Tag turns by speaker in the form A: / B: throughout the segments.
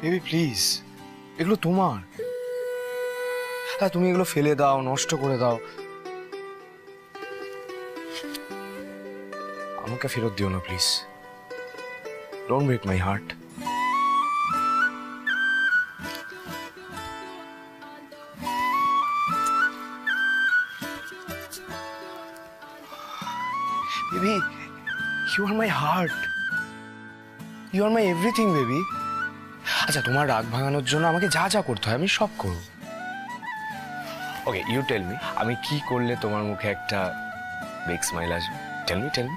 A: Baby please, এগুলো তোমার। হ্যাঁ, তুমি এগুলো ফেলে দাও, নষ্ট করে দাও, আমাকে ফেরত দিও না please. Don't break my heart. Baby, you are my heart, you are my everything baby. আচ্ছা, তোমার রাগ ভাঙানোর জন্য আমাকে যা যা করতে হয় আমি সব করব। ওকে, ইউ টেল মি, আমি কি করলে তোমার মুখে একটা বিগ স্মাইল আসবে? Tell me, tell me.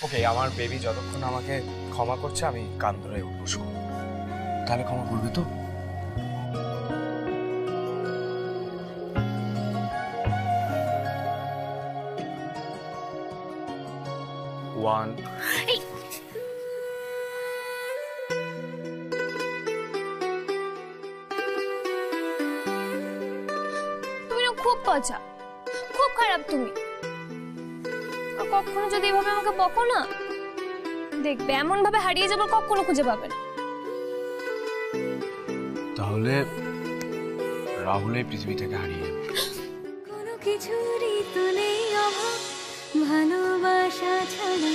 A: ওকে, আমার বেবি যতক্ষণ আমাকে ক্ষমা করছে আমি কান ধরে উঠবস করব, তাহলে ক্ষমা করবে তো? ওয়ান।
B: খুব পচা, খুব খারাপ তুমি। কখনো যদি এভাবে আমাকে বকো না, দেখবে এমন ভাবে হারিয়ে যাবো কখনো খুঁজে পাবে না।
A: তাহলে রাহুল এই পৃথিবী থেকে হারিয়ে যাবে।
C: কোনো কিছুরই তো নেই অভাব ভালোবাসা ছাড়া,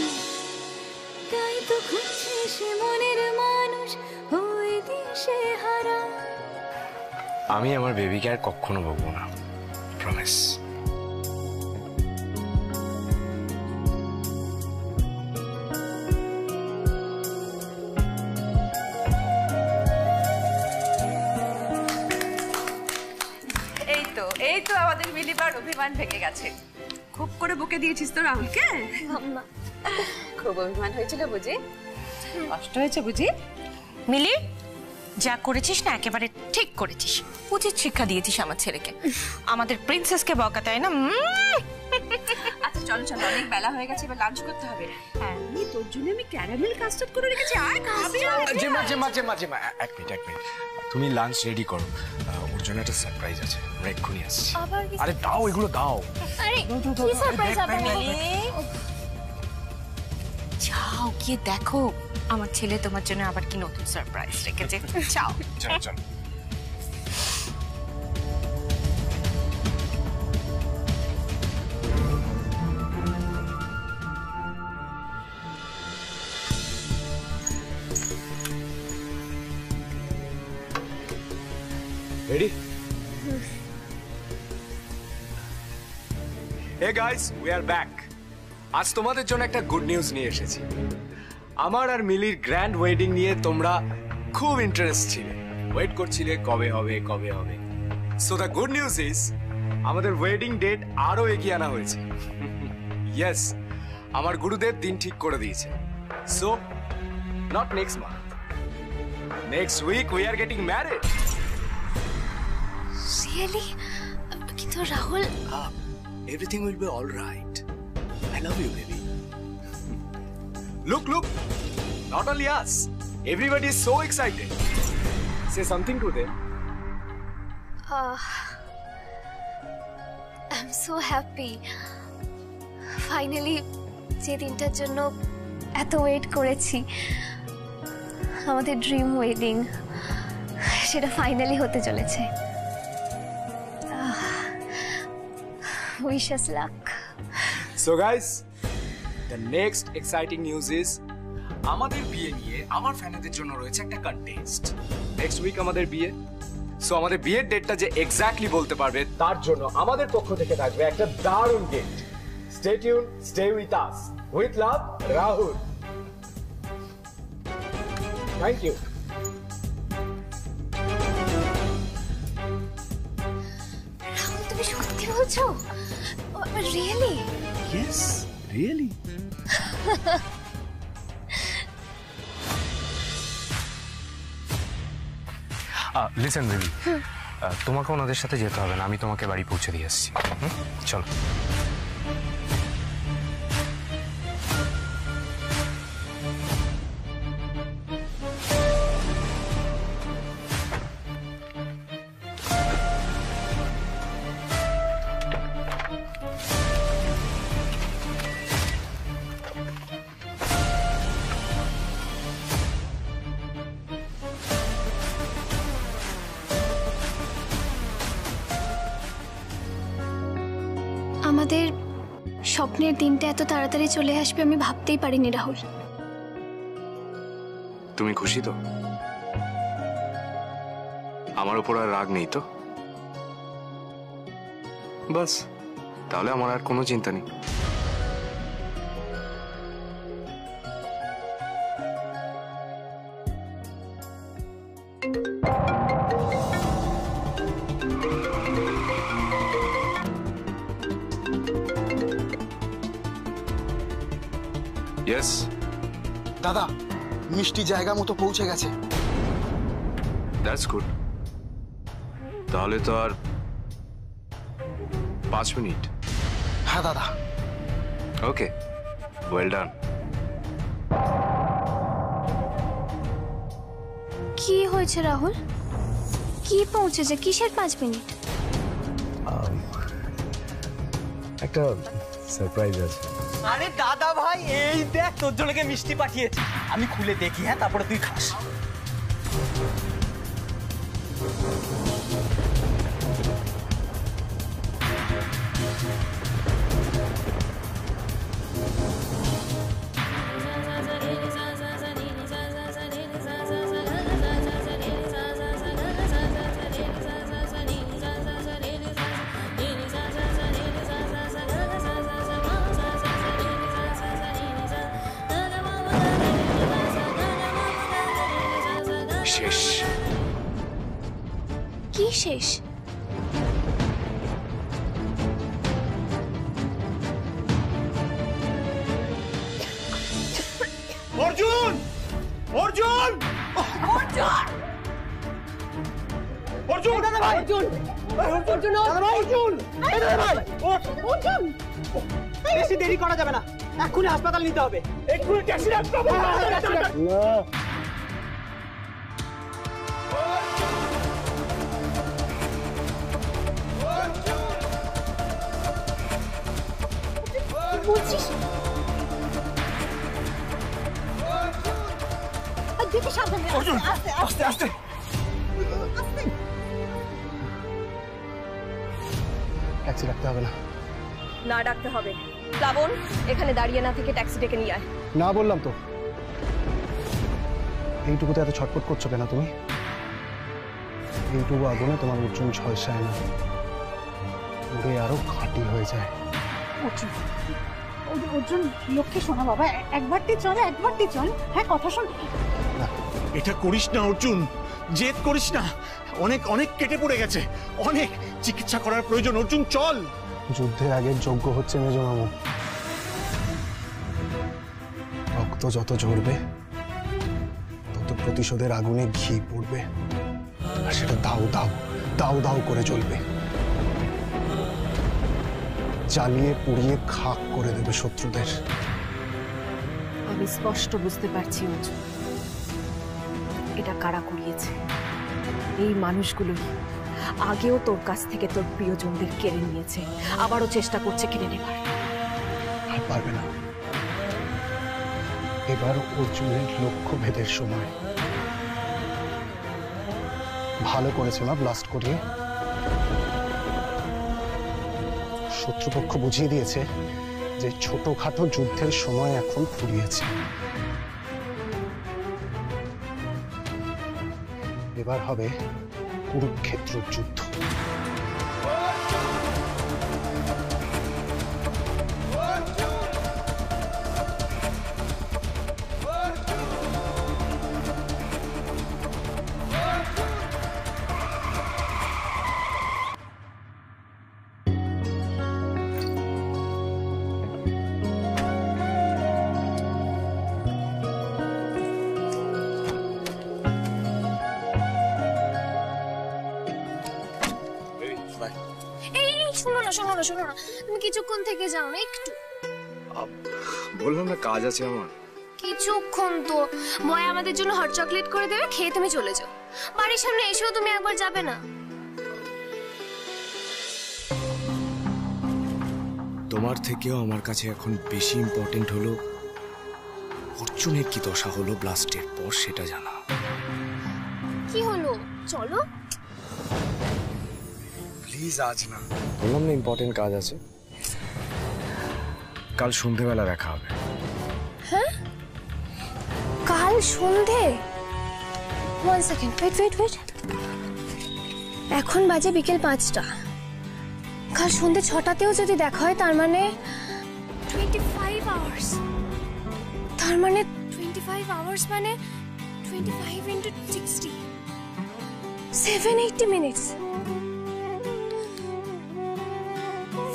C: তাই তো খুঁজছে সে মনের মানুষ ওই দিশে হারা।
A: আমি আমার বেবিকে আর কখনো বকবো না, প্রমিস।
D: এই তো আমাদের মিলিবার অভিমান ভেঙে গেছে। খুব করে বকে দিয়েছিস তো রাহুলকে? খুব অভিমান হয়েছিল বুঝি? কষ্ট হয়েছে বুঝি?
E: মিলি, যা করেছিস না একেবারে ঠিক করেছিস, উচিত শিক্ষা দিয়েছিস আমার ছেলেকে। আমাদের প্রিন্সেসকে বকা, তাই না?
D: আচ্ছা চল চল, অনেক বেলা হয়ে গেছে, এবার লাঞ্চ করতে হবে। আমি তোর জন্য আমি ক্যারামেল কাস্টার্ড করে রেখেছি, আয় খাবি?
A: জেমা, এক মিনিট, তুমি লাঞ্চ রেডি করো, ওর জন্য একটা সারপ্রাইজ আছে, আমরা এক্ষুনি আসছি। আরে দাও, এগুলো দাও।
B: আরে কি সারপ্রাইজ আপনার?
E: যাও গিয়ে দেখো আমার ছেলে তোমার জন্য আবার কি নতুন সারপ্রাইজ রেখেছে। যাও
A: চল। Ready? Hey guys, we are back. আজ তোমাদের জন্য একটা গুড নিউজ নিয়ে এসেছি। আমার আর মিলির গ্র্যান্ড ওয়েডিং নিয়ে তোমরা খুব ইন্টারেস্ট ছিলে, ওয়েট করছিলে কবে হবে। So the good news is আমাদের ওয়েডিং ডেট আরো এগিয়ে আনা হয়েছে। ইয়েস, আমার গুরুদেব দিন ঠিক করে দিয়েছে। So not next month, next week we are getting married.
B: Really? কিন্তু Rahul,
A: everything will be all right. I love you, baby. Look, not only us, everybody is so excited. Say something to them.
B: I'm so happy. Finally, যে দিনটার জন্য এত wait করেছি, আমাদের dream wedding, সেটা finally হতে চলেছে। Wish us luck.
A: So guys, the next exciting news is আমাদের বিয়ে নিয়ে আমার ফ্যানেদের জন্য রয়েছে একটা কন্টেস্ট। নেক্সট উইক আমাদের বিয়ে। সো আমাদের বিয়ের ডেটটা যে এক্স্যাক্টলি বলতে পারবে তার জন্য আমাদের পক্ষ থেকে থাকবে একটা দারুণ gift. Stay tuned, stay with us. With love, Rahul. Thank you.
B: Rahul, তুমি সত্যি বলছো? Really?
A: Yes, really. Listen, baby. তোমাকে ওনাদের সাথে যেতে হবে না, আমি তোমাকে বাড়ি পৌঁছে দিয়ে আসছি। চলো।
B: আমাদের স্বপ্নের দিনটা এত তাড়াতাড়ি চলে আসবে আমি ভাবতেই পারিনি রাহুল।
A: তুমি খুশি তো? আমার উপর আর রাগ নেই তো? বাস, তাহলে আমার আর কোনো চিন্তা নেই। ইয়েস
F: দাদা, মিষ্টি জায়গা মতো পৌঁছে গেছে।
A: That's good. তাহলে তো আর 5 মিনিট।
F: হ্যাঁ দাদা।
A: ওকে, ওয়েল ডান।
B: কি হয়েছে রাহুল? কি পৌঁছেছে? কিসের 5 মিনিট?
A: একটা সারপ্রাইজ আছে।
G: আরে দাদা ভাই, এই দেখ তোর জন্য মিষ্টি পাঠিয়েছি, আমি খুলে দেখি। হ্যাঁ, তারপরে তুই খাস।
A: শেষ।
B: কি শেষ?
G: অর্জুন! অর্জুন! অর্জুন! দাদা ভাই! অর্জুন! অর্জুন! দাদা ভাই! অর্জুন! দাদা ভাই! অর্জুন! বেশি দেরি করা যাবে না, এক্ষুনি হাসপাতাল নিতে হবে। এক্ষুনি ট্যাক্সি রাখতে হবে।
B: বলছিস দেখে সাবধানে।
G: অর্জুন! আস্তে আস্তে।
F: ট্যাক্সি রাখতে হবে না।
D: না ডাকতে হবে। প্লাবন, এখানে দাঁড়িয়ে না থেকে ট্যাক্সি ডেকে নিয়ে আয়।
F: না বললাম তো। এইটুকুতে এত ছটফট করছো কেন তুমি? এইটুকু আগুনে তোমার অর্জুন ঝলসায় না, পুড়ে আরো খাঁটি হয়ে যায়।
H: অর্জুন লক্ষ্মী শোনা বাবা, একবারটি চল, একবারটি চল। হ্যাঁ, কথা শোন।
I: এটা করিস না অর্জুন, জেদ করিস না। অনেক অনেক কেটে পড়ে গেছে, অনেক চিকিৎসা করার প্রয়োজন। অর্জুন চল।
F: যুদ্ধের আগের যজ্ঞ হচ্ছে মেজো মামু। রক্ত যত ঝরবে তত প্রতিশোধের আগুনে ঘি পড়বে, আর সেটা দাউ দাউ দাউ দাউ করে জ্বলবে, জ্বালিয়ে পুড়িয়ে খাক করে দেবে শত্রুদের।
D: আমি স্পষ্ট বুঝতে পারছি অর্জুন, এটা কারা করিয়েছে। এই মানুষগুলোই আগেও তোর কাছ থেকে তোর প্রিয়জনদের কেড়ে নিয়েছে, আবারও চেষ্টা করছে কেড়ে নেবার।
F: আর পারবে না। এবার অর্জুনের লক্ষ্য ভেদের সময়। ভালো করেছে না ব্লাস্ট করিয়ে। শত্রুপক্ষ বুঝিয়ে দিয়েছে যে ছোটখাটো যুদ্ধের সময় এখন ফুরিয়েছে। এবার হবে কুরুক্ষেত্র যুদ্ধ।
B: শোনো না, তুমি কিছুক্ষণ থেকে যাও না একটু।
A: বললাম না কাজ আছে আমার।
B: কিছুক্ষণ তো ময় আমাদের জন্য হট চকলেট করে দেবে, খেয়ে তুমি চলে যাও। বাড়ির সামনে এসেও তুমি একবার যাবে না?
A: তোমার থেকেও আমার কাছে এখন বেশি ইম্পর্টেন্ট হলো অর্জুনের কি দশা হলো ব্লাস্টের পর সেটা জানা।
B: কি হলো? চলো
A: প্লিজ, আজ না। বললাম না ইম্পর্টেন্ট কাজ আছে। কাল সন্ধ্যেবেলা দেখা হবে।
B: হ্যাঁ, কাল সন্ধে? 1 সেকেন্ড, ওয়েট। এখন বাজে বিকেল 5টা। কাল সন্ধে 6টাতেও যদি দেখা হয় তার মানে 25 আওয়ার্স। তার মানে 25 আওয়ার্স মানে 25 into 60, 780 মিনিটস,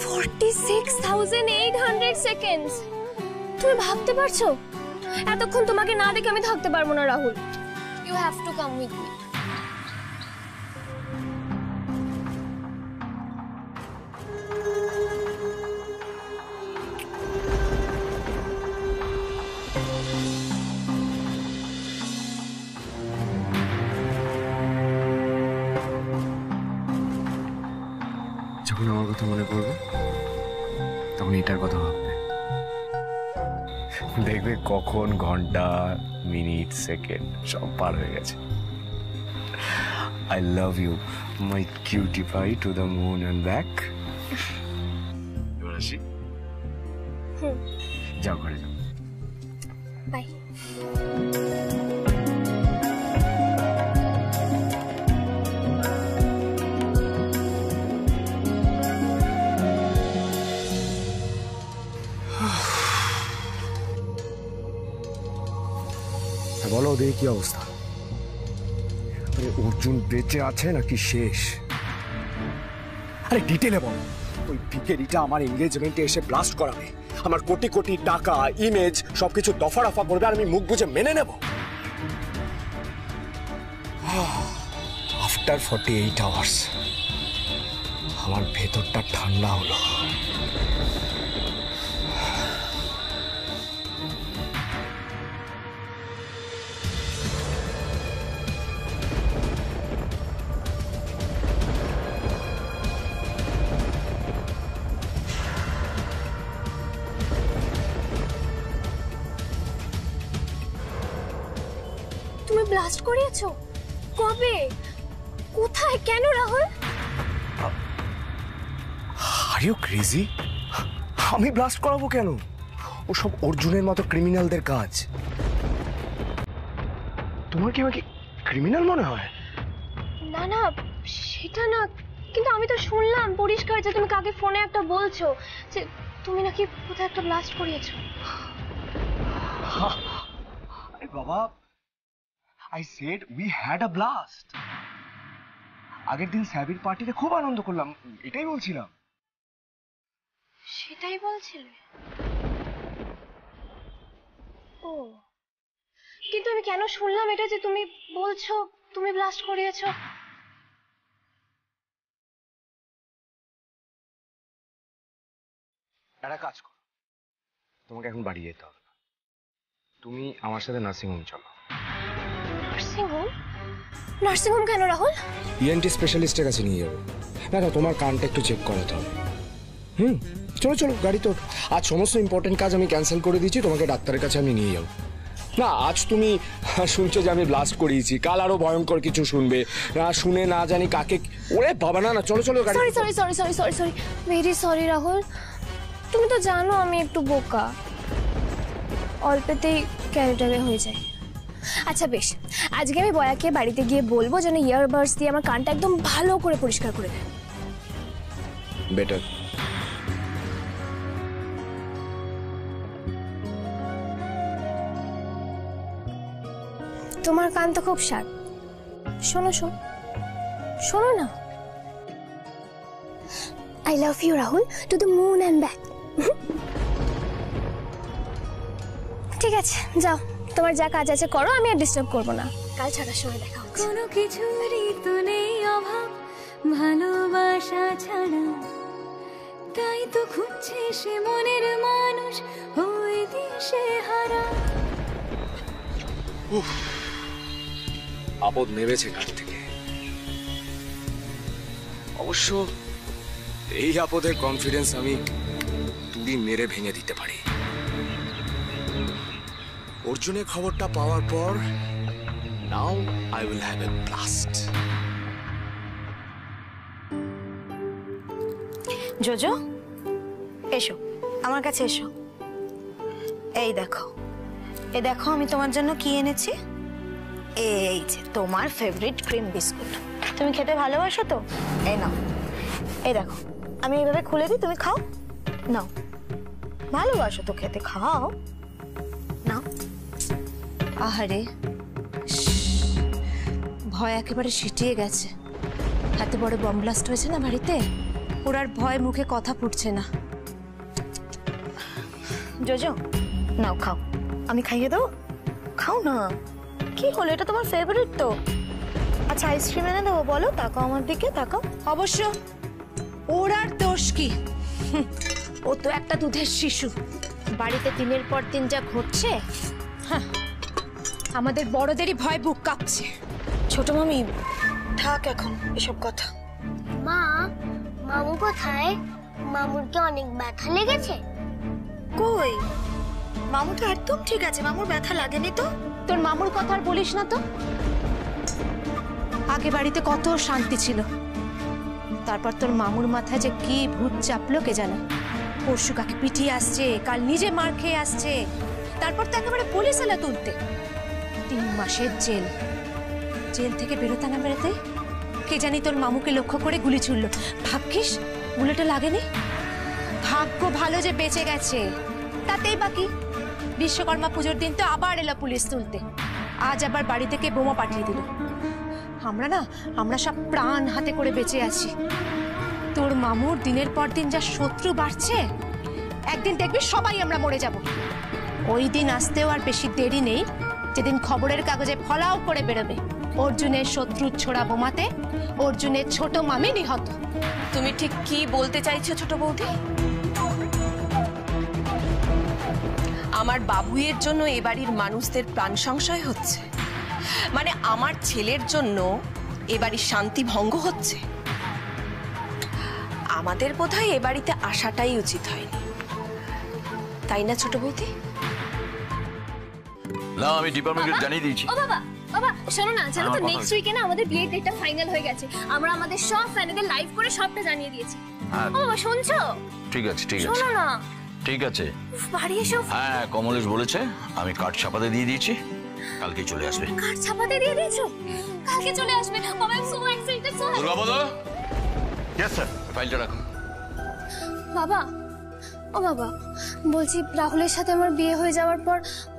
B: 46,800 সেকেন্ডস। তুমি ভাবতে পারছো? এতক্ষণ তোমাকে না দেখে আমি থাকতে পারবো না Rahul. You have to come with me.
A: যখন আমার কথা মনে পড়বে তখন এটার কথা ভাববে, দেখবে কখন ঘন্টা, মিনিট, সেকেন্ড সব পার হয়ে গেছে। I love you my cutie pie to the moon and back. এবার আসি, যাও ঘরে যাও।
B: বাই।
A: বলো ওদের কি অবস্থা? অর্জুন বেঁচে আছে নাকি শেষ?
F: আরে ডিটেলে বল। ওই ভিখারিটা আমার এনগেজমেন্টে এসে ব্লাস্ট করাবে, আমার কোটি কোটি টাকা, ইমেজ সবকিছু দফা রফা করবে, আর আমি মুখ বুঝে মেনে নেব? আফটার 48 আওয়ার্স আমার ভেতরটা ঠান্ডা হলো।
B: তুমি ব্লাস্ট করিয়েছো? কবে? কোথায়? কেন রাহুল?
F: Are you crazy? আমি ব্লাস্ট করাবো কেন? ওসব অর্জুনের মতো ক্রিমিনালদের কাজ। তোমার কি আমাকে ক্রিমিনাল মনে হয়?
B: না না, সেটা না, কিন্তু আমি তো শুনলাম পরিষ্কার যে তুমি কাকে ফোনে একটা বলছো যে তুমি নাকি কোথায় একটা ব্লাস্ট করিয়েছো।
F: আরে বাবা, I said we had a blast. আগের দিন স্যাবির পার্টিতে খুব আনন্দ করলাম, এটাই বলছিলাম।
B: সেটাই বলছিলে? ও, কিন্তু আমি কেন শুনলাম এটা যে তুমি বলছো তুমি ব্লাস্ট করিয়েছো?
F: একটা কাজ করো, তোমাকে এখন বাড়ি যেতে হবে না, তুমি আমার সাথে নার্সিং হোম চলো।
B: নার্সিংহোম? নার্সিংহোম কেন রাহুল?
F: ইএনটি স্পেশালিস্টের কাছে নিয়ে যাবো। না না, তোমার কানটা একটু চেক করাতে হবে। চলো চলো, গাড়ি তো। আজ সমস্ত ইম্পর্টেন্ট কাজ আমি ক্যান্সেল করে দিয়েছি, তোমাকে ডাক্তারের কাছে আমি নিয়ে যাবো। না, আজ তুমি শুনছো যে আমি ব্লাস্ট করিয়েছি, কাল আরো ভয়ঙ্কর কিছু শুনবে, না শুনে না জানি কাকে। ওরে বাবা, না না, চলো চলো গাড়ি।
B: Sorry, very sorry Rahul. তুমি তো জানো আমি একটু বোকা, অল্পতেই ক্যারেক্টারে হয়ে যায়। আচ্ছা বেশ, আজকে আমি বয়াকে বাড়িতে গিয়ে বলবো যেন ইয়ারবাডস দিয়ে আমার কানটা একদম ভালো করে পরিষ্কার করে দেয়।
F: বেটার।
B: তোমার কান তো খুব শার্প। শোনো শোনো না। I love you Rahul to the moon and back. ঠিক আছে, যাও, তোমার যা কাজ আছে করো, আমি আর ডিস্টার্ব করবো না। কাল ছাড়ার সময় দেখা হচ্ছে।
C: কোনো কিছুরই তো নেই অভাব ভালোবাসা ছাড়া, তাই তো খুঁজছে সে মনের মানুষ ওই দিশে হারা।
F: আপদ নেমেছে ঘাট থেকে। অবশ্য এই আপদের কনফিডেন্স আমি তুড়ি মেরে ভেঙে দিতে পারি। অর্জুনের খবরটা পাওয়ার পর now I will have a blast.
E: JoJo, এসো আমার কাছে এসো। এই দেখো, এই দেখো আমি তোমার জন্য কি এনেছি। এই যে তোমার ফেভারিট ক্রিম বিস্কুট। তুমি খেতে ভালোবাসো তো? এই নাও, এই দেখো আমি এইভাবে খুলে দিই, তুমি খাও। নাও, ভালোবাসো তো খেতে, খাও। নাও। আহারে, ভয় একেবারে সিটিয়ে গেছে। এত বড় বম ব্লাস্ট হয়েছে না বাড়িতে, ওর আর ভয় মুখে কথা ফুটছে না। জোজো নাও, খাও, আমি খাইয়ে দাও, খাও না। কি হলো, এটা তোমার ফেভারিট তো। আচ্ছা আইসক্রিম এনে দেবো, বলো, তাকাও আমার দিকে, তাকাও। অবশ্য ওর আর দোষ কি, ও তো একটা দুধের শিশু। বাড়িতে দিনের পর দিন যা ঘটছে, আমাদের বড়দেরই ভয় বুক কাঁপছে। ছোট মামি থাক এখন এসব কথা।
B: মা, মামু কোথায়? মামুর কি অনেক ব্যথা লেগেছে?
E: কই, মামু তো একদম ঠিক আছে, মামুর ব্যথা লাগেনি তো। তোর মামুর কথা আর বলিস না তো। আগে বাড়িতে কত শান্তি ছিল, তারপর তোর মামুর মাথায় যে কি ভূত চাপলো কে জানে। পরশু কাকে পিটিয়ে আসছে, কাল নিজে মার খেয়ে আসছে, তারপর তো একেবারে পুলিশ এলা তুলতে। 3 মাসের জেল। জেল থেকে বেরোতে না বেরোতে কে জানি তোর মামুকে লক্ষ্য করে গুলি ছুড়লো। ভাগ্যিস বুলেটে লাগেনি। ভাগ্য ভালো যে বেঁচে গেছে, তাতেই বাকি। বিশ্বকর্মা পুজোর দিন তো আবার এলো পুলিশ তুলতে, আজ আবার বাড়ি থেকে বোমা পাঠিয়ে দিল। আমরা সব প্রাণ হাতে করে বেঁচে আছি। তোর মামুর দিনের পর দিন যা শত্রু বাড়ছে, একদিন দেখবি সবাই আমরা মরে যাব। ওই দিন আসতেও আর বেশি দেরি নেই, যেদিন খবরের কাগজে ফলাও করে বেরোবে অর্জুনের শত্রুর ছোড়া বোমাতে অর্জুনের ছোট মামি নিহত।
J: তুমি ঠিক কি বলতে চাইছো ছোট বৌদি? আমার বাবুয়ের জন্য এ বাড়ির মানুষদের প্রাণ সংশয় হচ্ছে? মানে আমার ছেলের জন্য এ বাড়ির শান্তি ভঙ্গ হচ্ছে? আমাদের বোধহয় এ বাড়িতে আসাটাই উচিত হয়নি, তাই না ছোট বৌদি?
K: না, আমি ডিপার্টমেন্টকে জানিয়ে দিয়েছি।
B: ও বাবা, বাবা শোনো না, জানো তো নেক্সট উইকে না আমাদের বিয়ের ডেটটা ফাইনাল হয়ে গেছে। আমরা আমাদের সব ফ্যানেদের লাইভ করে সবটা জানিয়ে দিয়েছি। ও বাবা শুনছো?
K: ঠিক আছে, ঠিক আছে,
B: শোনো না,
K: ঠিক আছে।
B: বাড়ি এসো।
K: হ্যাঁ, কমলেশ বলেছে, আমি কার্ড ছাপাতে দিয়ে দিয়েছি, কালকেই চলে আসবে।
B: কার্ড ছাপাতে দিয়ে দিয়েছো? কালকে চলে আসবে? বাবা I am so excited, so happy.
K: Durgapada, yes sir, ফাইলটা রাখুন।
B: বাবা, ও বাবা, বলছি রাহুলের সাথে আমার বিয়ে হয়ে যাওয়ার পর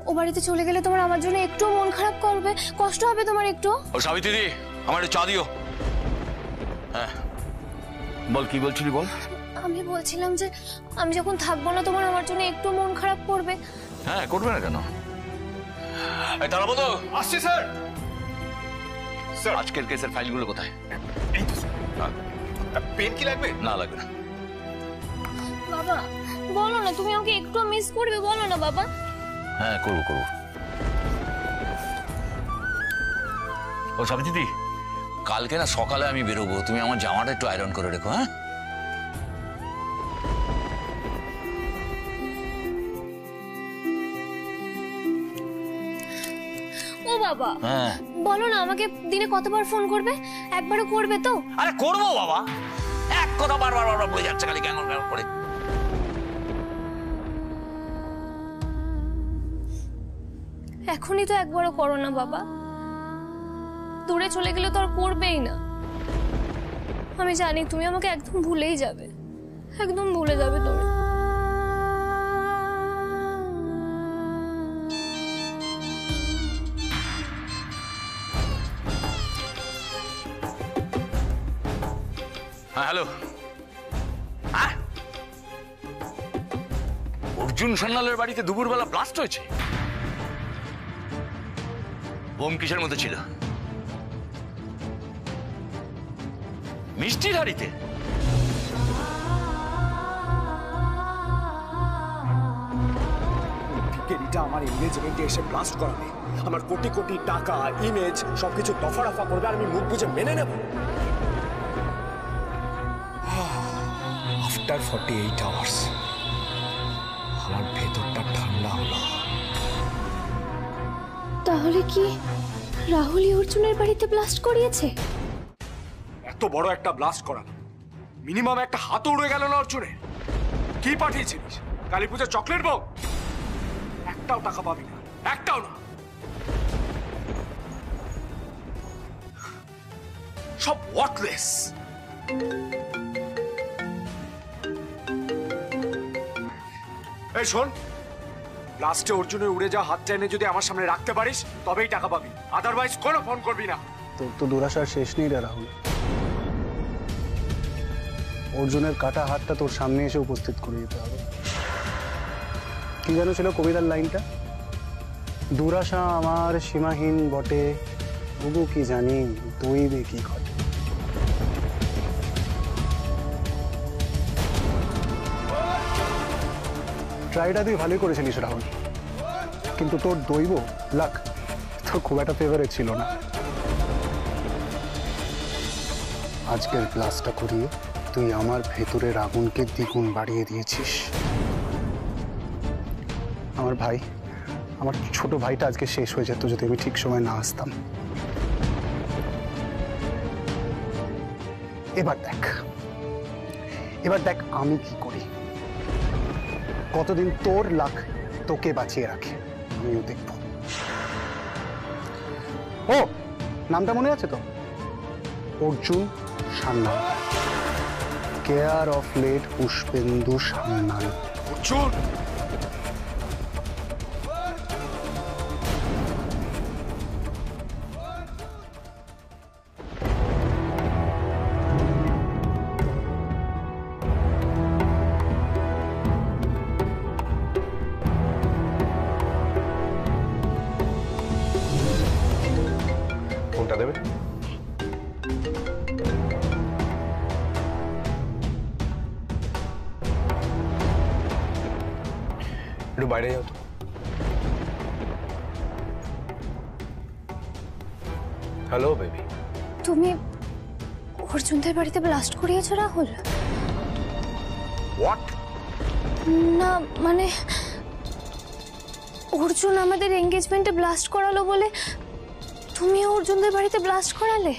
B: ও বাড়িতে চলে গেলে তোমার আমার জন্য একটু মন খারাপ করবে, কষ্ট হবে তোমার একটু?
K: ও সাবিত্রী দি, আমার একটু চা দিও। হ্যাঁ বল, কি বলছিলি বল।
B: আমি বলছিলাম যে আমি যখন থাকবো না তোমার আমার জন্য একটু মন খারাপ করবে।
K: হ্যাঁ, করবে না কেন। এই তারাপদ,
I: আসছি স্যার।
K: স্যার আজকের কেসের ফাইলগুলো কোথায়?
I: এই তো স্যার। পেন কি লাগবে?
K: না লাগবে না।
B: বাবা বলো না, তুমি আমাকে একটু মিস করবে, বলো না বাবা।
K: হ্যাঁ করবো করবো। ও সাবিত্রী দি, কালকে না সকালে আমি বেরোবো, তুমি আমার জামাটা একটু আয়রন করে রেখো। হ্যাঁ
B: ও বাবা,
K: হ্যাঁ
B: বলো না, আমাকে দিনে কতবার ফোন করবে? একবারও করবে তো?
K: আরে করবো বাবা, এক কথা বারবার বারবার বলে যাচ্ছে খালি কেন করে।
B: এখনই তো একবারও করো না বাবা, দূরে চলে গেলে তো আর করবেই না। আমি জানি তুমি আমাকে একদম ভুলেই যাবে, একদম ভুলে যাবে তুমি।
K: হ্যাঁ হ্যালো, হ্যাঁ অর্জুন সান্যালের বাড়িতে দুপুরবেলা ব্লাস্ট হয়েছে। বোম কিসের মধ্যে ছিল? মিষ্টির হাড়িতে?
F: ভিখারিটা আমার এঙ্গেজমেন্টে এসে ব্লাস্ট করাবে, আমার কোটি কোটি টাকা, ইমেজ সবকিছু দফা রফা করবে, আর আমি মুখ বুঝে মেনে নেব। আফটার 48 আওয়ার্স আমার ভেতরটা ঠান্ডা হলো।
B: তাহলে কি রাহুলই অর্জুনের বাড়িতে ব্লাস্ট করিয়েছে?
A: এত বড় একটা ব্লাস্ট করানো, মিনিমাম একটা হাত উড়ে গেল না অর্জুনের? কি পাঠিয়েছিলিস? কালী পূজার চকলেট বম? একটাও টাকা পাবি না, একটাও না। সব ওয়ার্থলেস। এই শোন, লাস্টে অর্জুনের উড়ে যাওয়া হাত টেনে যদি আমার সামনে রাখতে পারিস তবেই টাকা পাবি, আদারওয়াইজ কোনো ফোন করবি না।
L: তোর তো দুরাশার শেষ নেই রে রাহুল। অর্জুনের কাটা হাতটা তোর সামনে এসে উপস্থিত করে দিতে হবে। কি যেন ছিল কবিতার লাইনটা? দুরাশা আমার সীমাহীন বটে, তবু কি জানি দইবে কি ঘটে। ট্রাইটা তুই ভালোই করেছিলিস রাহুল, কিন্তু তোর দৈব লাক তোর খুব একটা ফেভারিট ছিল না। আজকের ক্লাসটা করিয়ে তুই আমার ভেতরের আগুনকে দ্বিগুণ বাড়িয়ে দিয়েছিস। আমার ভাই, আমার ছোট ভাইটা আজকে শেষ হয়ে যেত যদি আমি ঠিক সময় না আসতাম। এবার দেখ আমি কি করি, কতদিন তোর লাক তোকে বাঁচিয়ে রাখে আমিও দেখব। ও নামটা মনে আছে তো? Arjun Sanyal, care of late Pushpendu Sanyal.
A: Arjun
F: ফোনটা দেবে? একটু বাইরে যাও তো। Hello baby.
B: তুমি অর্জুনদের বাড়িতে ব্লাস্ট করিয়েছো রাহুল?
A: হোয়াট?
B: না মানে অর্জুন আমাদের এঙ্গেজমেন্টে ব্লাস্ট করালো বলে তুমিও অর্জুনদের বাড়িতে ব্লাস্ট করালে?